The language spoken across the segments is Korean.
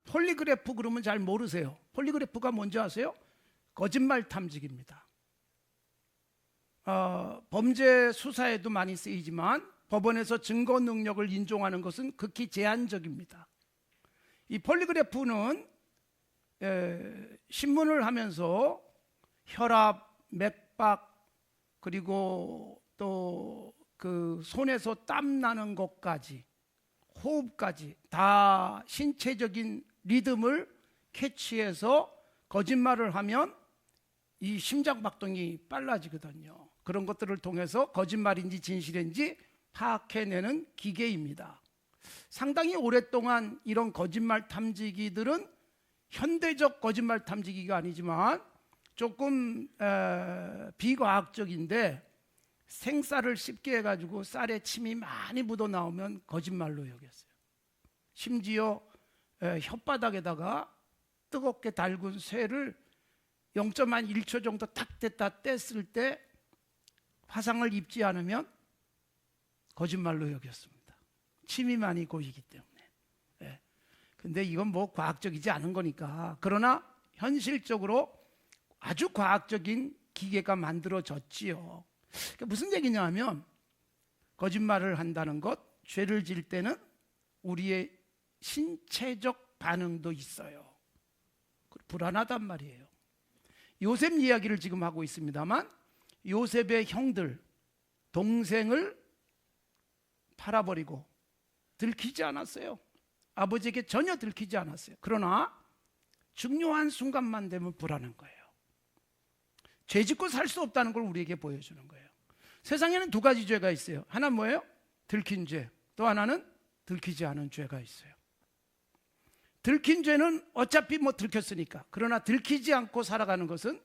폴리그래프 그러면 잘 모르세요. 폴리그래프가 뭔지 아세요? 거짓말 탐지기입니다. 범죄 수사에도 많이 쓰이지만 법원에서 증거 능력을 인정하는 것은 극히 제한적입니다. 이 폴리그래프는 신문을 하면서 혈압, 맥박, 그리고 또 그 손에서 땀 나는 것까지, 호흡까지 다 신체적인 리듬을 캐치해서 거짓말을 하면 이 심장박동이 빨라지거든요. 그런 것들을 통해서 거짓말인지 진실인지 파악해내는 기계입니다. 상당히 오랫동안 이런 거짓말 탐지기들은 현대적 거짓말 탐지기가 아니지만 조금 비과학적인데, 생쌀을 씹게 해가지고 쌀에 침이 많이 묻어 나오면 거짓말로 여겼어요. 심지어 혓바닥에다가 뜨겁게 달군 쇠를 0.1초 정도 탁 됐다 뗐을 때 화상을 입지 않으면 거짓말로 여겼습니다. 침이 많이 고이기 때문에. 근데 이건 뭐 과학적이지 않은 거니까. 그러나 현실적으로 아주 과학적인 기계가 만들어졌지요. 그러니까 무슨 얘기냐 하면, 거짓말을 한다는 것, 죄를 지을 때는 우리의 신체적 반응도 있어요. 불안하단 말이에요. 요셉 이야기를 지금 하고 있습니다만, 요셉의 형들, 동생을 팔아버리고 들키지 않았어요. 아버지에게 전혀 들키지 않았어요. 그러나 중요한 순간만 되면 불안한 거예요. 죄 짓고 살 수 없다는 걸 우리에게 보여주는 거예요. 세상에는 두 가지 죄가 있어요. 하나는 뭐예요? 들킨 죄. 또 하나는 들키지 않은 죄가 있어요. 들킨 죄는 어차피 뭐 들켰으니까. 그러나 들키지 않고 살아가는 것은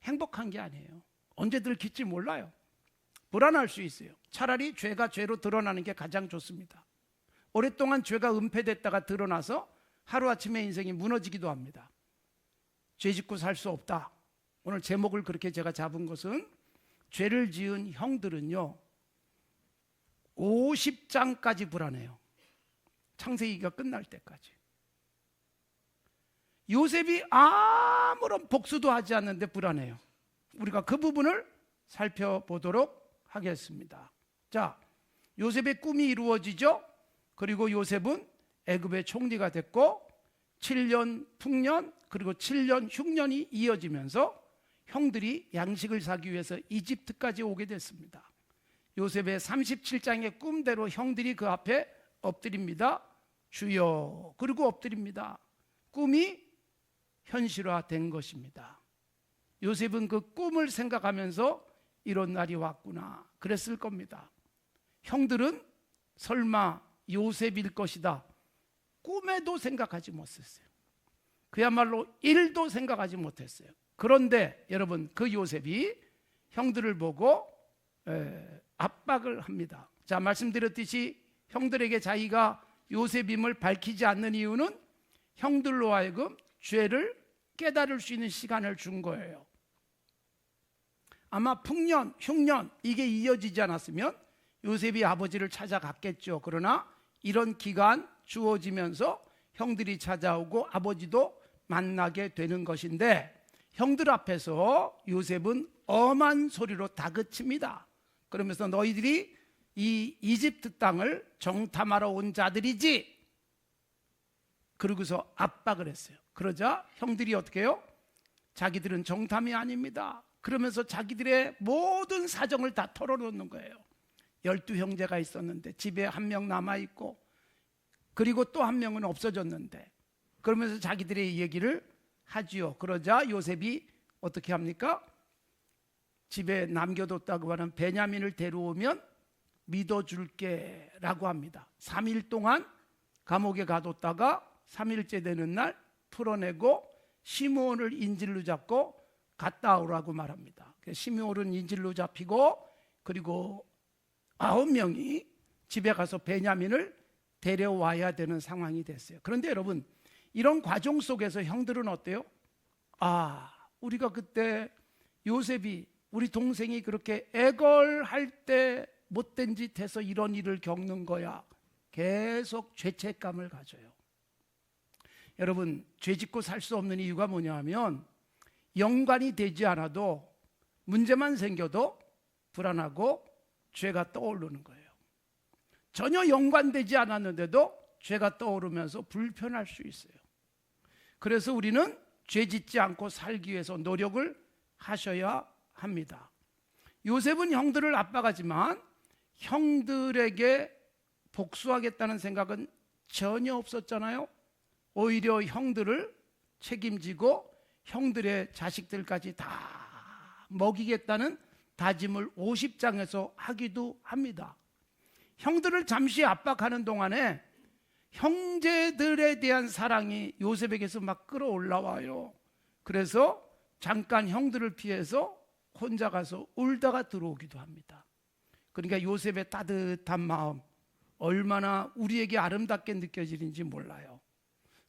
행복한 게 아니에요. 언제 들킬지 몰라요. 불안할 수 있어요. 차라리 죄가 죄로 드러나는 게 가장 좋습니다. 오랫동안 죄가 은폐됐다가 드러나서 하루아침에 인생이 무너지기도 합니다. 죄 짓고 살 수 없다. 오늘 제목을 그렇게 제가 잡은 것은, 죄를 지은 형들은요 50장까지 불안해요. 창세기가 끝날 때까지. 요셉이 아무런 복수도 하지 않는데 불안해요. 우리가 그 부분을 살펴보도록 하겠습니다. 자, 요셉의 꿈이 이루어지죠. 그리고 요셉은 애굽의 총리가 됐고 7년 풍년, 그리고 7년 흉년이 이어지면서 형들이 양식을 사기 위해서 이집트까지 오게 됐습니다. 요셉의 37장의 꿈대로 형들이 그 앞에 엎드립니다. 주여. 그리고 엎드립니다. 꿈이 현실화된 것입니다. 요셉은 그 꿈을 생각하면서 이런 날이 왔구나 그랬을 겁니다. 형들은 설마 요셉일 것이다 꿈에도 생각하지 못했어요. 그야말로 1도 생각하지 못했어요. 그런데 여러분, 그 요셉이 형들을 보고 압박을 합니다. 자, 말씀드렸듯이 형들에게 자기가 요셉임을 밝히지 않는 이유는 형들로 하여금 죄를 깨달을 수 있는 시간을 준 거예요. 아마 풍년, 흉년 이게 이어지지 않았으면 요셉이 아버지를 찾아갔겠죠. 그러나 이런 기간 주어지면서 형들이 찾아오고 아버지도 만나게 되는 것인데, 형들 앞에서 요셉은 엄한 소리로 다그칩니다. 그러면서 너희들이 이 이집트 땅을 정탐하러 온 자들이지. 그러고서 압박을 했어요. 그러자 형들이 어떻게 해요? 자기들은 정탐이 아닙니다. 그러면서 자기들의 모든 사정을 다 털어놓는 거예요. 12형제가 있었는데 집에 한 명 남아있고, 그리고 또 한 명은 없어졌는데, 그러면서 자기들의 얘기를 하지요. 그러자 요셉이 어떻게 합니까? 집에 남겨뒀다고 하는 베냐민을 데려오면 믿어줄게 라고 합니다. 3일 동안 감옥에 가뒀다가 3일째 되는 날 풀어내고 시므온을 인질로 잡고 갔다 오라고 말합니다. 시므온은 인질로 잡히고, 그리고 9명이 집에 가서 베냐민을 데려와야 되는 상황이 됐어요. 그런데 여러분, 이런 과정 속에서 형들은 어때요? 우리가 그때 요셉이, 우리 동생이 그렇게 애걸할 때 못된 짓 해서 이런 일을 겪는 거야. 계속 죄책감을 가져요. 여러분, 죄 짓고 살 수 없는 이유가 뭐냐 하면 연관이 되지 않아도 문제만 생겨도 불안하고 죄가 떠오르는 거예요. 전혀 연관되지 않았는데도 죄가 떠오르면서 불편할 수 있어요. 그래서 우리는 죄 짓지 않고 살기 위해서 노력을 하셔야 합니다. 요셉은 형들을 압박하지만 형들에게 복수하겠다는 생각은 전혀 없었잖아요. 오히려 형들을 책임지고 형들의 자식들까지 다 먹이겠다는 다짐을 50장에서 하기도 합니다. 형들을 잠시 압박하는 동안에 형제들에 대한 사랑이 요셉에게서 막 끌어올라와요. 그래서 잠깐 형들을 피해서 혼자 가서 울다가 들어오기도 합니다. 그러니까 요셉의 따뜻한 마음, 얼마나 우리에게 아름답게 느껴지는지 몰라요.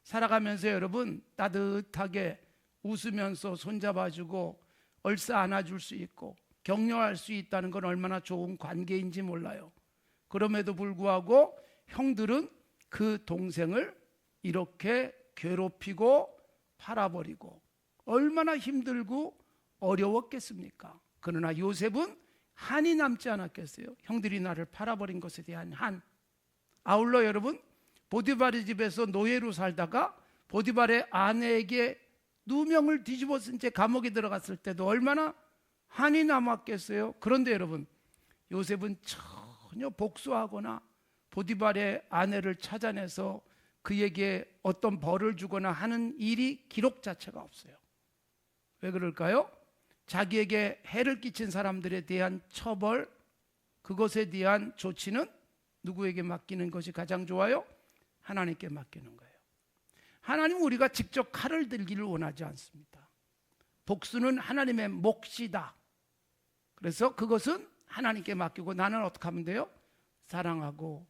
살아가면서 여러분 따뜻하게 웃으면서 손잡아주고 얼싸 안아줄 수 있고 격려할 수 있다는 건 얼마나 좋은 관계인지 몰라요. 그럼에도 불구하고 형들은 그 동생을 이렇게 괴롭히고 팔아버리고 얼마나 힘들고 어려웠겠습니까? 그러나 요셉은 한이 남지 않았겠어요? 형들이 나를 팔아버린 것에 대한 한. 아울러 여러분, 보디발의 집에서 노예로 살다가 보디발의 아내에게 누명을 뒤집어 쓴 채 감옥에 들어갔을 때도 얼마나 한이 남았겠어요? 그런데 여러분, 요셉은 전혀 복수하거나 보디발의 아내를 찾아내서 그에게 어떤 벌을 주거나 하는 일이 기록 자체가 없어요. 왜 그럴까요? 자기에게 해를 끼친 사람들에 대한 처벌, 그것에 대한 조치는 누구에게 맡기는 것이 가장 좋아요? 하나님께 맡기는 거예요. 하나님은 우리가 직접 칼을 들기를 원하지 않습니다. 복수는 하나님의 몫이다. 그래서 그것은 하나님께 맡기고 나는 어떻게 하면 돼요? 사랑하고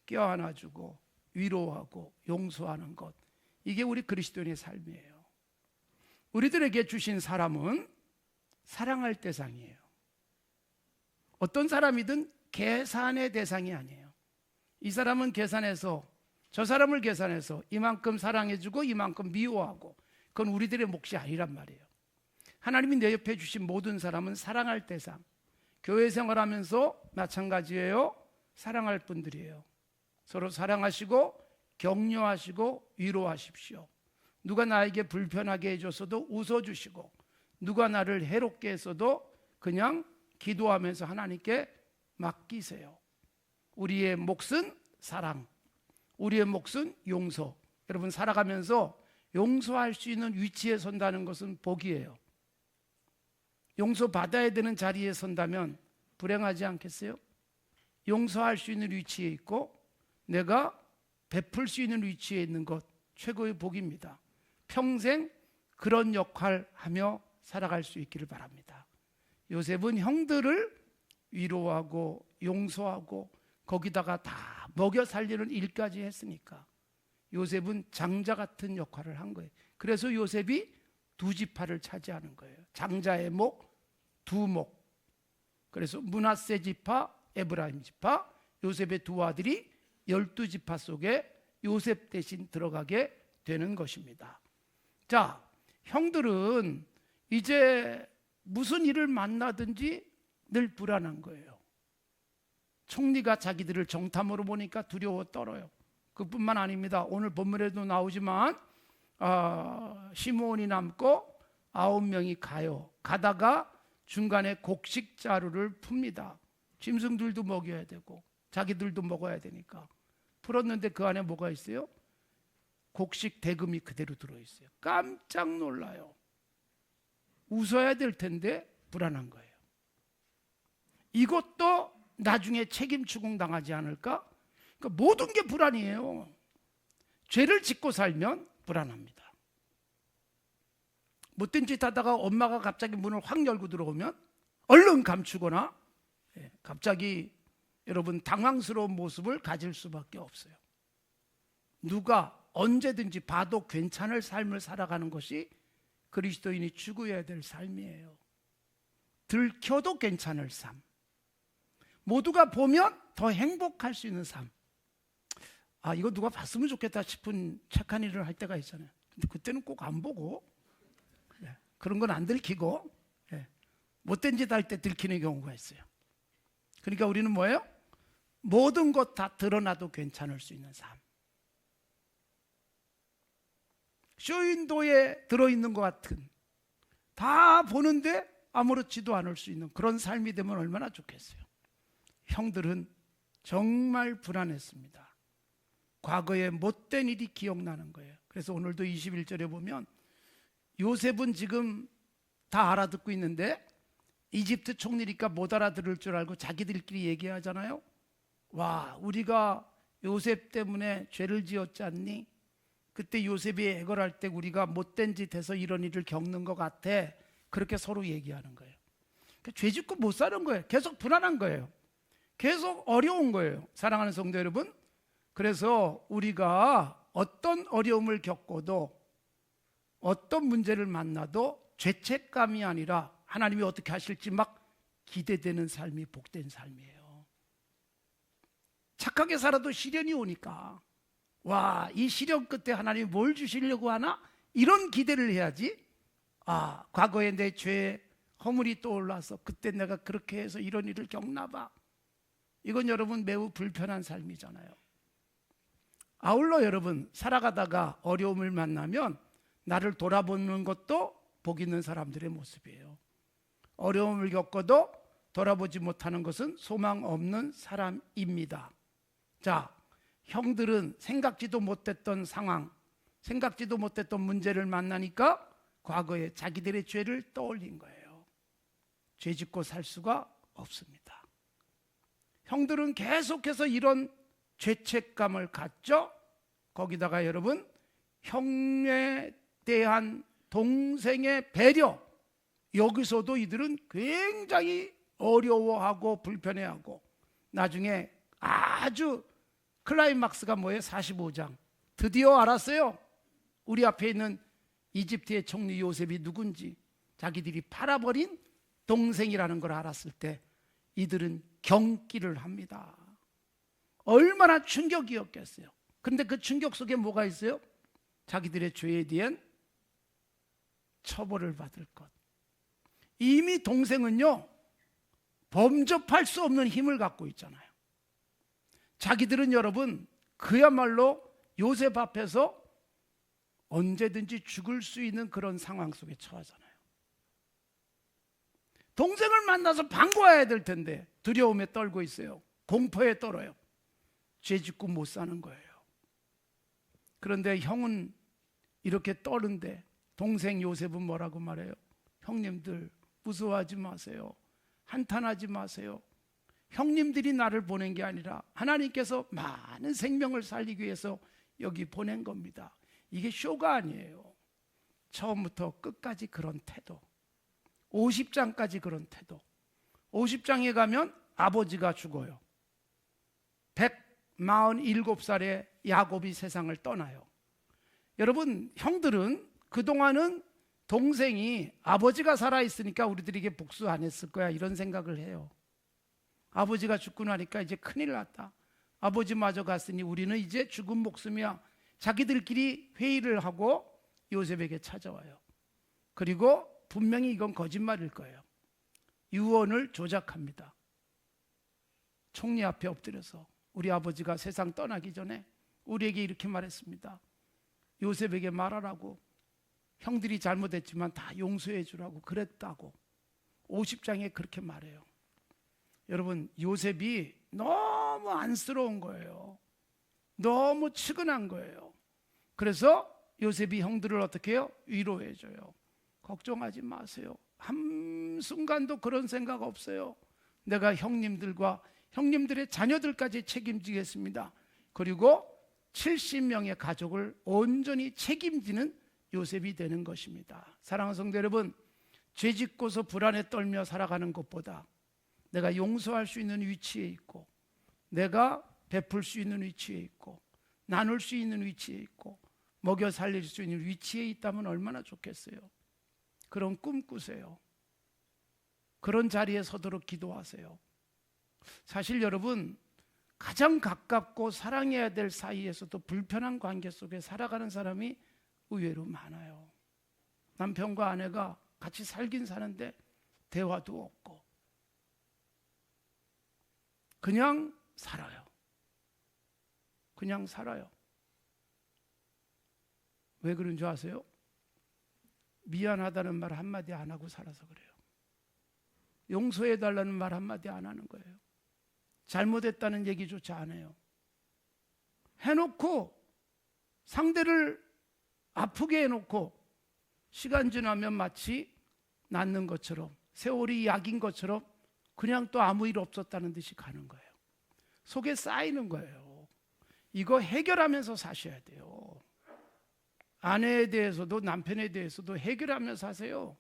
껴안아주고 위로하고 용서하는 것. 이게 우리 그리스도인의 삶이에요. 우리들에게 주신 사람은 사랑할 대상이에요. 어떤 사람이든 계산의 대상이 아니에요. 이 사람은 계산해서 저 사람을 계산해서 이만큼 사랑해주고 이만큼 미워하고, 그건 우리들의 몫이 아니란 말이에요. 하나님이 내 옆에 주신 모든 사람은 사랑할 대상. 교회 생활하면서 마찬가지예요. 사랑할 분들이에요. 서로 사랑하시고 격려하시고 위로하십시오. 누가 나에게 불편하게 해줬어도 웃어주시고, 누가 나를 해롭게 했어도 그냥 기도하면서 하나님께 맡기세요. 우리의 몫은 사랑, 우리의 몫은 용서. 여러분, 살아가면서 용서할 수 있는 위치에 선다는 것은 복이에요. 용서받아야 되는 자리에 선다면 불행하지 않겠어요? 용서할 수 있는 위치에 있고 내가 베풀 수 있는 위치에 있는 것, 최고의 복입니다. 평생 그런 역할 하며 살아갈 수 있기를 바랍니다. 요셉은 형들을 위로하고 용서하고 거기다가 다 먹여 살리는 일까지 했으니까 요셉은 장자 같은 역할을 한 거예요. 그래서 요셉이 두 지파를 차지하는 거예요. 장자의 목, 두 목. 그래서 므낫세 지파, 에브라임 지파, 요셉의 두 아들이 12지파 속에 요셉 대신 들어가게 되는 것입니다. 자, 형들은 이제 무슨 일을 만나든지 늘 불안한 거예요. 총리가 자기들을 정탐으로 보니까 두려워 떨어요. 그뿐만 아닙니다. 오늘 본문에도 나오지만 시므온이 남고 9명이 가요. 가다가 중간에 곡식 자루를 풉니다. 짐승들도 먹여야 되고 자기들도 먹어야 되니까 풀었는데 그 안에 뭐가 있어요? 곡식 대금이 그대로 들어있어요. 깜짝 놀라요. 웃어야 될 텐데 불안한 거예요. 이것도 나중에 책임 추궁당하지 않을까? 그러니까 모든 게 불안이에요. 죄를 짓고 살면 불안합니다. 못된 짓 하다가 엄마가 갑자기 문을 확 열고 들어오면 얼른 감추거나 갑자기 여러분 당황스러운 모습을 가질 수밖에 없어요. 누가 언제든지 봐도 괜찮을 삶을 살아가는 것이 그리스도인이 추구해야 될 삶이에요. 들켜도 괜찮을 삶, 모두가 보면 더 행복할 수 있는 삶. 아, 이거 누가 봤으면 좋겠다 싶은 착한 일을 할 때가 있잖아요. 근데 그때는 꼭 안 보고, 예, 그런 건 안 들키고, 예, 못된 짓 할 때 들키는 경우가 있어요. 그러니까 우리는 뭐예요? 모든 것 다 드러나도 괜찮을 수 있는 삶. 쇼윈도에 들어있는 것 같은, 다 보는데 아무렇지도 않을 수 있는 그런 삶이 되면 얼마나 좋겠어요. 형들은 정말 불안했습니다. 과거에 못된 일이 기억나는 거예요. 그래서 오늘도 21절에 보면 요셉은 지금 다 알아듣고 있는데 이집트 총리니까 못 알아들을 줄 알고 자기들끼리 얘기하잖아요. 와, 우리가 요셉 때문에 죄를 지었지 않니? 그때 요셉이 애걸할 때 우리가 못된 짓 해서 이런 일을 겪는 것 같아. 그렇게 서로 얘기하는 거예요. 그러니까 죄 짓고 못 사는 거예요. 계속 불안한 거예요. 계속 어려운 거예요. 사랑하는 성도 여러분, 그래서 우리가 어떤 어려움을 겪어도 어떤 문제를 만나도 죄책감이 아니라 하나님이 어떻게 하실지 막 기대되는 삶이 복된 삶이에요. 착하게 살아도 시련이 오니까 와, 이 시련 끝에 하나님이 뭘 주시려고 하나? 이런 기대를 해야지. 아, 과거에 내 죄 허물이 떠올라서 그때 내가 그렇게 해서 이런 일을 겪나 봐. 이건 여러분 매우 불편한 삶이잖아요. 아울러 여러분, 살아가다가 어려움을 만나면 나를 돌아보는 것도 복 있는 사람들의 모습이에요. 어려움을 겪어도 돌아보지 못하는 것은 소망 없는 사람입니다. 자, 형들은 생각지도 못했던 상황, 생각지도 못했던 문제를 만나니까 과거에 자기들의 죄를 떠올린 거예요. 죄 짓고 살 수가 없습니다. 형들은 계속해서 이런 죄책감을 갖죠. 거기다가 여러분, 형에 대한 동생의 배려, 여기서도 이들은 굉장히 어려워하고 불편해하고, 나중에 아주 클라이막스가 뭐예요? 45장 드디어 알았어요. 우리 앞에 있는 이집트의 총리 요셉이 누군지, 자기들이 팔아버린 동생이라는 걸 알았을 때 이들은 경기를 합니다. 얼마나 충격이었겠어요. 그런데 그 충격 속에 뭐가 있어요? 자기들의 죄에 대한 처벌을 받을 것. 이미 동생은요, 범접할 수 없는 힘을 갖고 있잖아요. 자기들은 여러분, 그야말로 요셉 앞에서 언제든지 죽을 수 있는 그런 상황 속에 처하잖아요. 동생을 만나서 반가워야 될 텐데 두려움에 떨고 있어요. 공포에 떨어요. 죄 짓고 못 사는 거예요. 그런데 형은 이렇게 떠는데 동생 요셉은 뭐라고 말해요? 형님들 무서워하지 마세요. 한탄하지 마세요. 형님들이 나를 보낸 게 아니라 하나님께서 많은 생명을 살리기 위해서 여기 보낸 겁니다. 이게 쇼가 아니에요. 처음부터 끝까지 그런 태도. 50장까지 그런 태도. 50장에 가면 아버지가 죽어요. 147살에 야곱이 세상을 떠나요. 여러분, 형들은 그동안은 동생이 아버지가 살아있으니까 우리들에게 복수 안 했을 거야, 이런 생각을 해요. 아버지가 죽고 나니까 이제 큰일 났다. 아버지마저 갔으니 우리는 이제 죽은 목숨이야. 자기들끼리 회의를 하고 요셉에게 찾아와요. 그리고 분명히 이건 거짓말일 거예요. 유언을 조작합니다. 총리 앞에 엎드려서 우리 아버지가 세상 떠나기 전에 우리에게 이렇게 말했습니다. 요셉에게 말하라고, 형들이 잘못했지만 다 용서해 주라고 그랬다고. 50장에 그렇게 말해요. 여러분, 요셉이 너무 안쓰러운 거예요. 너무 측은한 거예요. 그래서 요셉이 형들을 어떻게 해요? 위로해 줘요. 걱정하지 마세요. 한순간도 그런 생각 없어요. 내가 형님들과 형님들의 자녀들까지 책임지겠습니다. 그리고 70명의 가족을 온전히 책임지는 요셉이 되는 것입니다. 사랑하는 성도 여러분, 죄 짓고서 불안에 떨며 살아가는 것보다 내가 용서할 수 있는 위치에 있고, 내가 베풀 수 있는 위치에 있고, 나눌 수 있는 위치에 있고, 먹여 살릴 수 있는 위치에 있다면 얼마나 좋겠어요. 그런 꿈 꾸세요. 그런 자리에 서도록 기도하세요. 사실 여러분, 가장 가깝고 사랑해야 될 사이에서도 불편한 관계 속에 살아가는 사람이 의외로 많아요. 남편과 아내가 같이 살긴 사는데 대화도 없고 그냥 살아요. 그냥 살아요. 왜 그런 줄 아세요? 미안하다는 말 한마디 안 하고 살아서 그래요. 용서해달라는 말 한마디 안 하는 거예요. 잘못했다는 얘기조차 안 해요. 해놓고 상대를 아프게 해놓고 시간 지나면 마치 낫는 것처럼, 세월이 약인 것처럼 그냥 또 아무 일 없었다는 듯이 가는 거예요. 속에 쌓이는 거예요. 이거 해결하면서 사셔야 돼요. 아내에 대해서도 남편에 대해서도 해결하면서 사세요.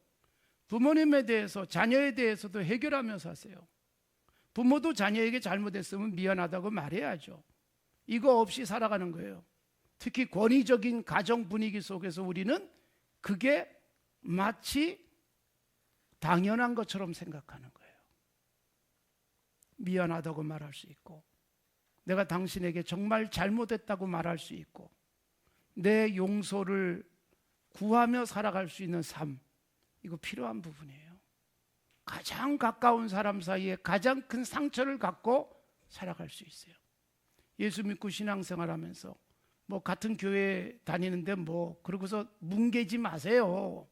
부모님에 대해서, 자녀에 대해서도 해결하면서 사세요. 부모도 자녀에게 잘못했으면 미안하다고 말해야죠. 이거 없이 살아가는 거예요. 특히 권위적인 가정 분위기 속에서 우리는 그게 마치 당연한 것처럼 생각하는 거예요. 미안하다고 말할 수 있고, 내가 당신에게 정말 잘못했다고 말할 수 있고, 내 용서를 구하며 살아갈 수 있는 삶, 이거 필요한 부분이에요. 가장 가까운 사람 사이에 가장 큰 상처를 갖고 살아갈 수 있어요. 예수 믿고 신앙생활하면서 뭐 같은 교회 다니는데 뭐 그러고서 뭉개지 마세요.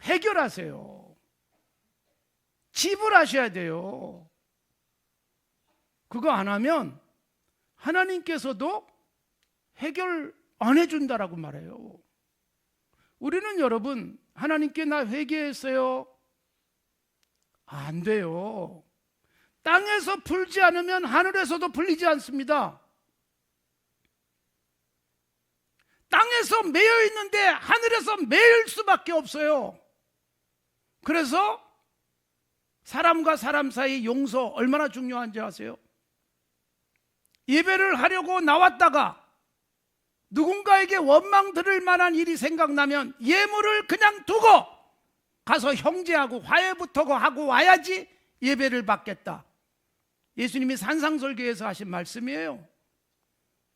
해결하세요. 지불하셔야 돼요. 그거 안 하면 하나님께서도 해결 안 해준다라고 말해요. 우리는 여러분, 하나님께 나 회개했어요. 안 돼요. 땅에서 풀지 않으면 하늘에서도 풀리지 않습니다. 땅에서 매여 있는데 하늘에서 매일 수밖에 없어요. 그래서 사람과 사람 사이 용서 얼마나 중요한지 아세요? 예배를 하려고 나왔다가 누군가에게 원망 들을 만한 일이 생각나면 예물을 그냥 두고 가서 형제하고 화해부터 하고 와야지 예배를 받겠다. 예수님이 산상설교에서 하신 말씀이에요.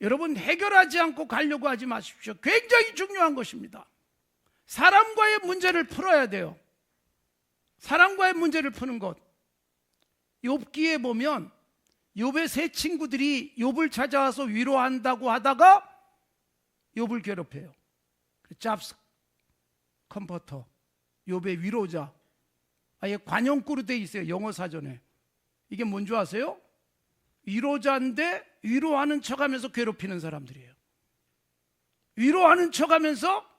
여러분, 해결하지 않고 가려고 하지 마십시오. 굉장히 중요한 것입니다. 사람과의 문제를 풀어야 돼요. 사람과의 문제를 푸는 것. 욥기에 보면 욥의 세 친구들이 욥을 찾아와서 위로한다고 하다가 욥을 괴롭혀요. 잡스 컴포터, 욥의 위로자. 아예 관용구로 돼 있어요. 영어 사전에. 이게 뭔지 아세요? 위로자인데 위로하는 척하면서 괴롭히는 사람들이에요. 위로하는 척하면서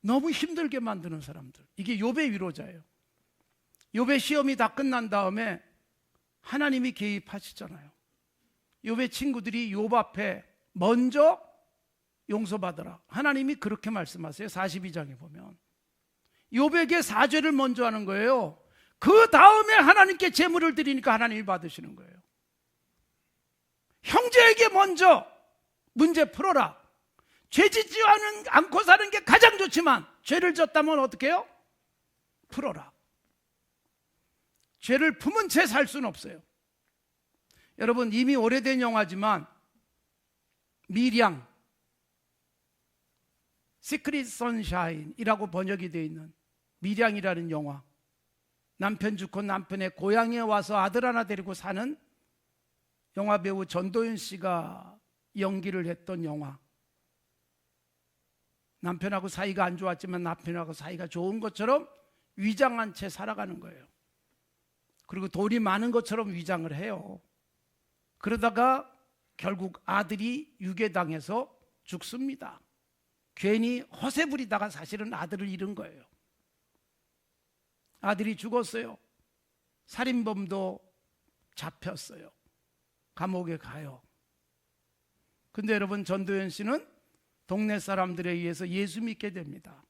너무 힘들게 만드는 사람들. 이게 욥의 위로자예요. 욥의 시험이 다 끝난 다음에 하나님이 개입하시잖아요. 욥의 친구들이 욥 앞에 먼저 용서받아라. 하나님이 그렇게 말씀하세요. 42장에 보면 욥에게 사죄를 먼저 하는 거예요. 그 다음에 하나님께 제물을 드리니까 하나님이 받으시는 거예요. 형제에게 먼저 문제 풀어라. 죄 짓지 않고 사는 게 가장 좋지만 죄를 졌다면 어떻게 해요? 풀어라. 죄를 품은 채 살 수는 없어요. 여러분, 이미 오래된 영화지만 미량 시크릿 선샤인이라고 번역이 되어 있는 미량이라는 영화, 남편 죽고 남편의 고향에 와서 아들 하나 데리고 사는 영화배우 전도연 씨가 연기를 했던 영화. 남편하고 사이가 안 좋았지만 남편하고 사이가 좋은 것처럼 위장한 채 살아가는 거예요. 그리고 돈이 많은 것처럼 위장을 해요. 그러다가 결국 아들이 유괴당해서 죽습니다. 괜히 허세 부리다가 사실은 아들을 잃은 거예요. 아들이 죽었어요. 살인범도 잡혔어요. 감옥에 가요. 근데 여러분, 전도연 씨는 동네 사람들에 의해서 예수 믿게 됩니다.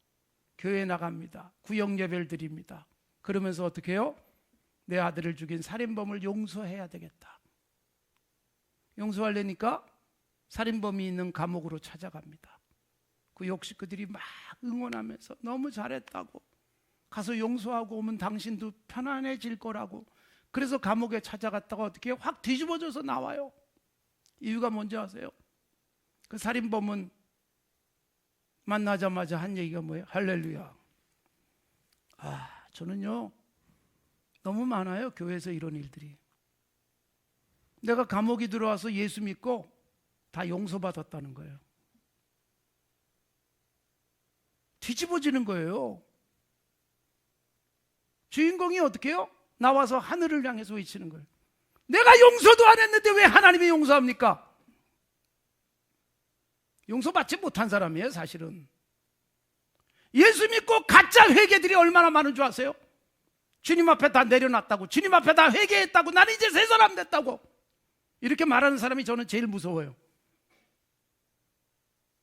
교회 나갑니다. 구역 예배를 드립니다. 그러면서 어떻게 해요? 내 아들을 죽인 살인범을 용서해야 되겠다. 용서하려니까 살인범이 있는 감옥으로 찾아갑니다. 그 욕식구들이 막 응원하면서 너무 잘했다고, 가서 용서하고 오면 당신도 편안해질 거라고, 그래서 감옥에 찾아갔다가 어떻게 확 뒤집어져서 나와요. 이유가 뭔지 아세요? 그 살인범은 만나자마자 한 얘기가 뭐예요? 할렐루야. 저는요 너무 많아요. 교회에서 이런 일들이. 내가 감옥에 들어와서 예수 믿고 다 용서받았다는 거예요. 뒤집어지는 거예요. 주인공이 어떻게 해요? 나와서 하늘을 향해서 외치는 거예요. 내가 용서도 안 했는데 왜 하나님이 용서합니까? 용서받지 못한 사람이에요, 사실은. 예수 믿고 가짜 회개들이 얼마나 많은 줄 아세요? 주님 앞에 다 내려놨다고, 주님 앞에 다 회개했다고, 나는 이제 새 사람 됐다고 이렇게 말하는 사람이 저는 제일 무서워요.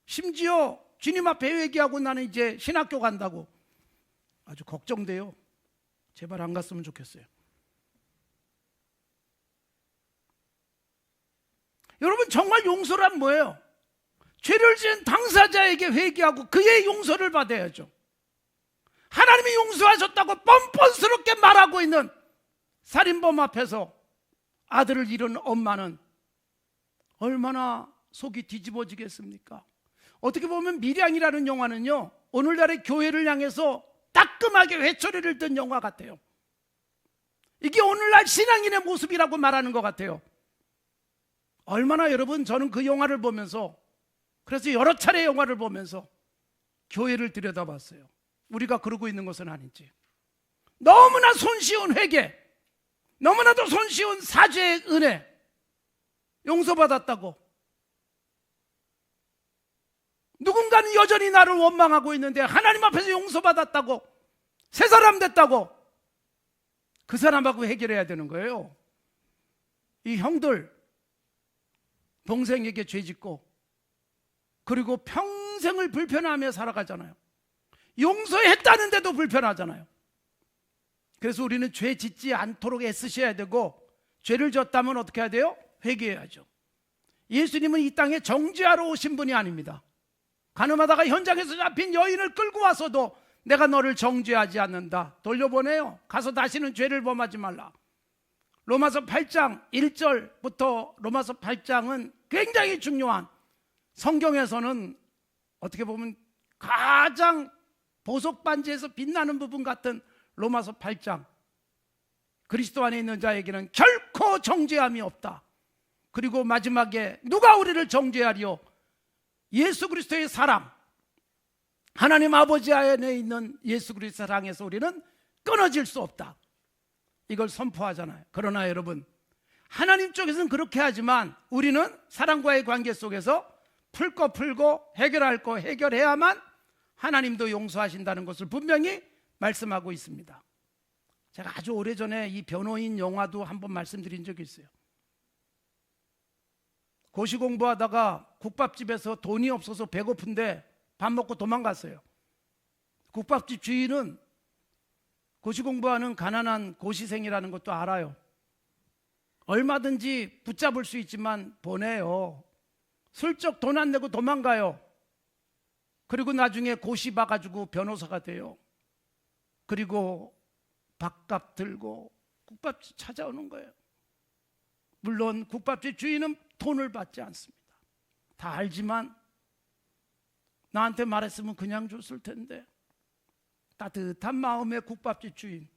심지어 주님 앞에 회개하고 나는 이제 신학교 간다고 아주 걱정돼요. 제발 안 갔으면 좋겠어요. 여러분, 정말 용서란 뭐예요? 죄를 지은 당사자에게 회개하고 그의 용서를 받아야죠. 하나님이 용서하셨다고 뻔뻔스럽게 말하고 있는 살인범 앞에서 아들을 잃은 엄마는 얼마나 속이 뒤집어지겠습니까? 어떻게 보면 밀양이라는 영화는요, 오늘날의 교회를 향해서 따끔하게 회초리를 든 영화 같아요. 이게 오늘날 신앙인의 모습이라고 말하는 것 같아요. 얼마나 여러분, 저는 그 영화를 보면서, 그래서 여러 차례 영화를 보면서 교회를 들여다봤어요. 우리가 그러고 있는 것은 아닌지. 너무나 손쉬운 회개, 너무나도 손쉬운 사죄의 은혜, 용서받았다고. 누군가는 여전히 나를 원망하고 있는데 하나님 앞에서 용서받았다고, 새 사람 됐다고 그 사람하고 해결해야 되는 거예요. 이 형들 동생에게 죄 짓고 그리고 평생을 불편하며 살아가잖아요. 용서했다는데도 불편하잖아요. 그래서 우리는 죄 짓지 않도록 애쓰셔야 되고, 죄를 졌다면 어떻게 해야 돼요? 회개해야죠. 예수님은 이 땅에 정죄하러 오신 분이 아닙니다. 가늠하다가 현장에서 잡힌 여인을 끌고 와서도 내가 너를 정죄하지 않는다, 돌려보내요. 가서 다시는 죄를 범하지 말라. 로마서 8장 1절부터 로마서 8장은 굉장히 중요한, 성경에서는 어떻게 보면 가장 보석 반지에서 빛나는 부분 같은 로마서 8장. 그리스도 안에 있는 자에게는 결코 정죄함이 없다. 그리고 마지막에 누가 우리를 정죄하리요? 예수 그리스도의 사랑, 하나님 아버지 안에 있는 예수 그리스도의 사랑에서 우리는 끊어질 수 없다. 이걸 선포하잖아요. 그러나 여러분, 하나님 쪽에서는 그렇게 하지만 우리는 사랑과의 관계 속에서 풀 거 풀고 해결할 거 해결해야만 하나님도 용서하신다는 것을 분명히 말씀하고 있습니다. 제가 아주 오래전에 이 변호인 영화도 한번 말씀드린 적이 있어요. 고시 공부하다가 국밥집에서 돈이 없어서 배고픈데 밥 먹고 도망갔어요. 국밥집 주인은 고시 공부하는 가난한 고시생이라는 것도 알아요. 얼마든지 붙잡을 수 있지만 보내요. 슬쩍 돈 안 내고 도망가요. 그리고 나중에 고시 봐가지고 변호사가 돼요. 그리고 밥값 들고 국밥집 찾아오는 거예요. 물론 국밥집 주인은 돈을 받지 않습니다. 다 알지만 나한테 말했으면 그냥 줬을 텐데. 따뜻한 마음의 국밥집 주인,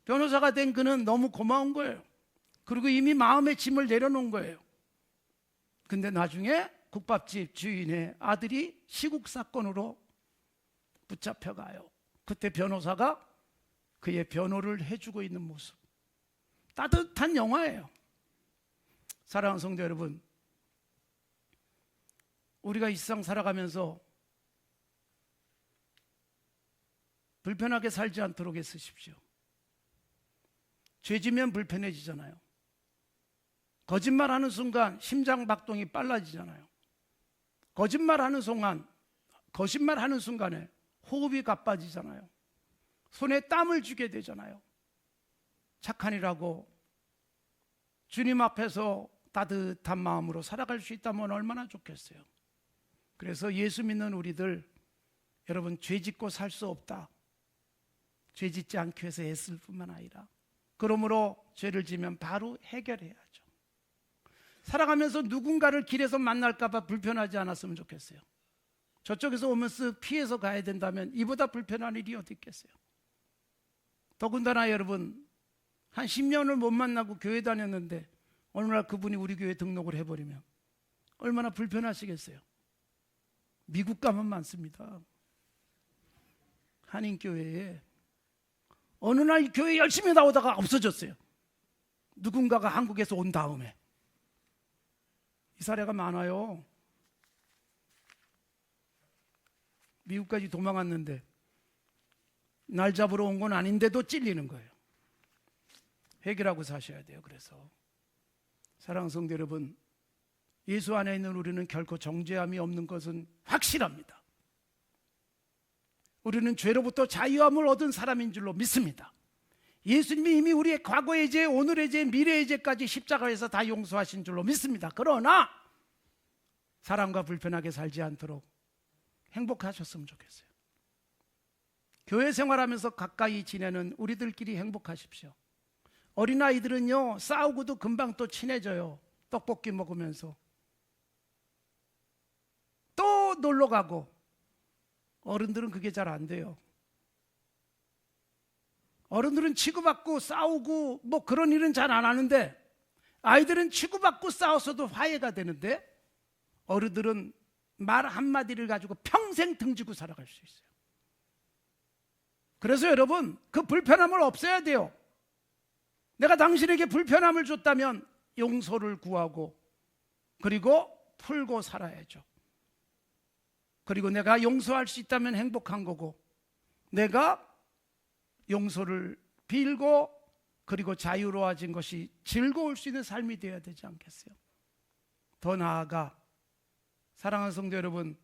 변호사가 된 그는 너무 고마운 거예요. 그리고 이미 마음의 짐을 내려놓은 거예요. 근데 나중에 국밥집 주인의 아들이 시국 사건으로 붙잡혀가요. 그때 변호사가 그의 변호를 해주고 있는 모습, 따뜻한 영화예요. 사랑하는 성도 여러분, 우리가 이 세상 살아가면서 불편하게 살지 않도록 애쓰십시오. 죄지면 불편해지잖아요. 거짓말하는 순간 심장박동이 빨라지잖아요. 거짓말하는 순간에 호흡이 가빠지잖아요. 손에 땀을 쥐게 되잖아요. 착한 일하고 주님 앞에서 따뜻한 마음으로 살아갈 수 있다면 얼마나 좋겠어요. 그래서 예수 믿는 우리들, 여러분, 죄 짓고 살 수 없다, 죄 짓지 않기 위해서 애쓸 뿐만 아니라 그러므로 죄를 지면 바로 해결해야죠. 살아가면서 누군가를 길에서 만날까 봐 불편하지 않았으면 좋겠어요. 저쪽에서 오면 쓱 피해서 가야 된다면 이보다 불편한 일이 어디 있겠어요. 더군다나 여러분, 한 10년을 못 만나고 교회 다녔는데 어느 날 그분이 우리 교회에 등록을 해버리면 얼마나 불편하시겠어요. 미국 가면 많습니다. 한인교회에 어느 날 교회 열심히 나오다가 없어졌어요. 누군가가 한국에서 온 다음에. 이 사례가 많아요. 미국까지 도망갔는데 날 잡으러 온 건 아닌데도 찔리는 거예요. 해결하고 사셔야 돼요. 그래서 사랑하는 성도 여러분, 예수 안에 있는 우리는 결코 정죄함이 없는 것은 확실합니다. 우리는 죄로부터 자유함을 얻은 사람인 줄로 믿습니다. 예수님이 이미 우리의 과거의 죄, 오늘의 죄, 미래의 죄까지 십자가에서 다 용서하신 줄로 믿습니다. 그러나 사람과 불편하게 살지 않도록 행복하셨으면 좋겠어요. 교회 생활하면서 가까이 지내는 우리들끼리 행복하십시오. 어린아이들은요, 싸우고도 금방 또 친해져요. 떡볶이 먹으면서 또 놀러 가고. 어른들은 그게 잘 안 돼요. 어른들은 치고받고 싸우고 뭐 그런 일은 잘 안 하는데, 아이들은 치고받고 싸워서도 화해가 되는데, 어른들은 말 한마디를 가지고 평생 등지고 살아갈 수 있어요. 그래서 여러분, 그 불편함을 없애야 돼요. 내가 당신에게 불편함을 줬다면 용서를 구하고 그리고 풀고 살아야죠. 그리고 내가 용서할 수 있다면 행복한 거고, 내가 용서를 빌고 그리고 자유로워진 것이 즐거울 수 있는 삶이 되어야 되지 않겠어요? 더 나아가 사랑하는 성도 여러분,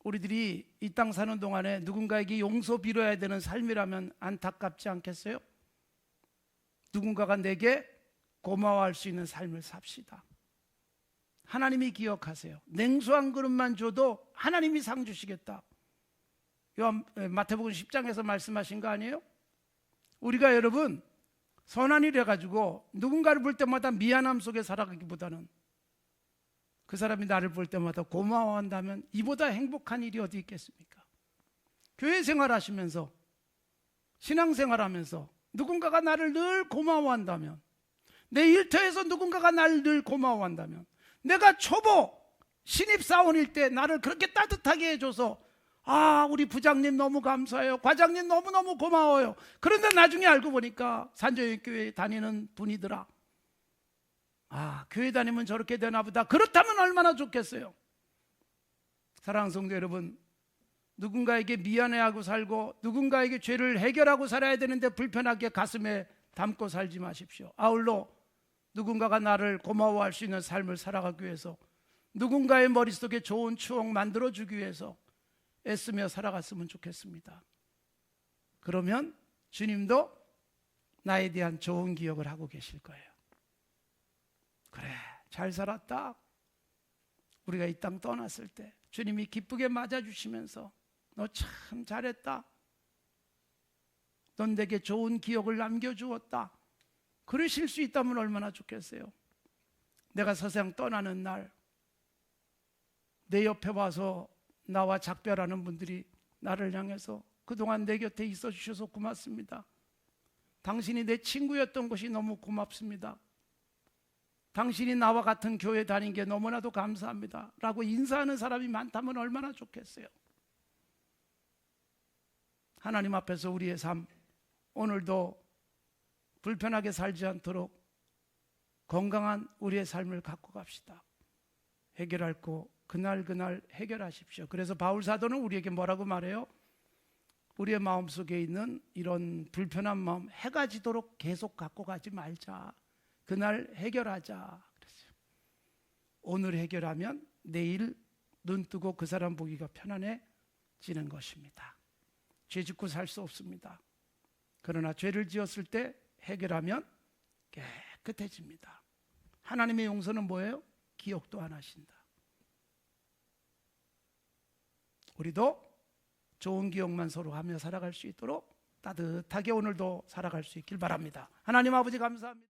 우리들이 이 땅 사는 동안에 누군가에게 용서 빌어야 되는 삶이라면 안타깝지 않겠어요? 누군가가 내게 고마워할 수 있는 삶을 삽시다. 하나님이 기억하세요. 냉수 한 그릇만 줘도 하나님이 상 주시겠다. 마태복음 10장에서 말씀하신 거 아니에요? 우리가 여러분 선한 일 해가지고 누군가를 볼 때마다 미안함 속에 살아가기보다는 그 사람이 나를 볼 때마다 고마워한다면 이보다 행복한 일이 어디 있겠습니까? 교회 생활하시면서, 신앙생활하면서 누군가가 나를 늘 고마워한다면, 내 일터에서 누군가가 나를 늘 고마워한다면, 내가 초보 신입사원일 때 나를 그렇게 따뜻하게 해줘서 우리 부장님 너무 감사해요, 과장님 너무너무 고마워요. 그런데 나중에 알고 보니까 산조교회 다니는 분이더라. 교회 다니면 저렇게 되나 보다. 그렇다면 얼마나 좋겠어요. 사랑하는 성도 여러분, 누군가에게 미안해하고 살고 누군가에게 죄를 해결하고 살아야 되는데 불편하게 가슴에 담고 살지 마십시오. 아울러 누군가가 나를 고마워할 수 있는 삶을 살아가기 위해서, 누군가의 머릿속에 좋은 추억 만들어주기 위해서 애쓰며 살아갔으면 좋겠습니다. 그러면 주님도 나에 대한 좋은 기억을 하고 계실 거예요. 그래, 잘 살았다. 우리가 이 땅 떠났을 때 주님이 기쁘게 맞아주시면서 너 참 잘했다, 넌 내게 좋은 기억을 남겨주었다, 그러실 수 있다면 얼마나 좋겠어요. 내가 세상 떠나는 날 내 옆에 와서 나와 작별하는 분들이 나를 향해서 그동안 내 곁에 있어 주셔서 고맙습니다, 당신이 내 친구였던 것이 너무 고맙습니다, 당신이 나와 같은 교회 다닌 게 너무나도 감사합니다 라고 인사하는 사람이 많다면 얼마나 좋겠어요. 하나님 앞에서 우리의 삶, 오늘도 불편하게 살지 않도록 건강한 우리의 삶을 갖고 갑시다. 해결할 거 그날 해결하십시오. 그래서 바울 사도는 우리에게 뭐라고 말해요? 우리의 마음속에 있는 이런 불편한 마음 해가 지도록 계속 갖고 가지 말자. 그날 해결하자 그랬어요. 오늘 해결하면 내일 눈 뜨고 그 사람 보기가 편안해지는 것입니다. 죄 짓고 살 수 없습니다. 그러나 죄를 지었을 때 해결하면 깨끗해집니다. 하나님의 용서는 뭐예요? 기억도 안 하신다. 우리도 좋은 기억만 서로 하며 살아갈 수 있도록 따뜻하게 오늘도 살아갈 수 있길 바랍니다. 하나님 아버지 감사합니다.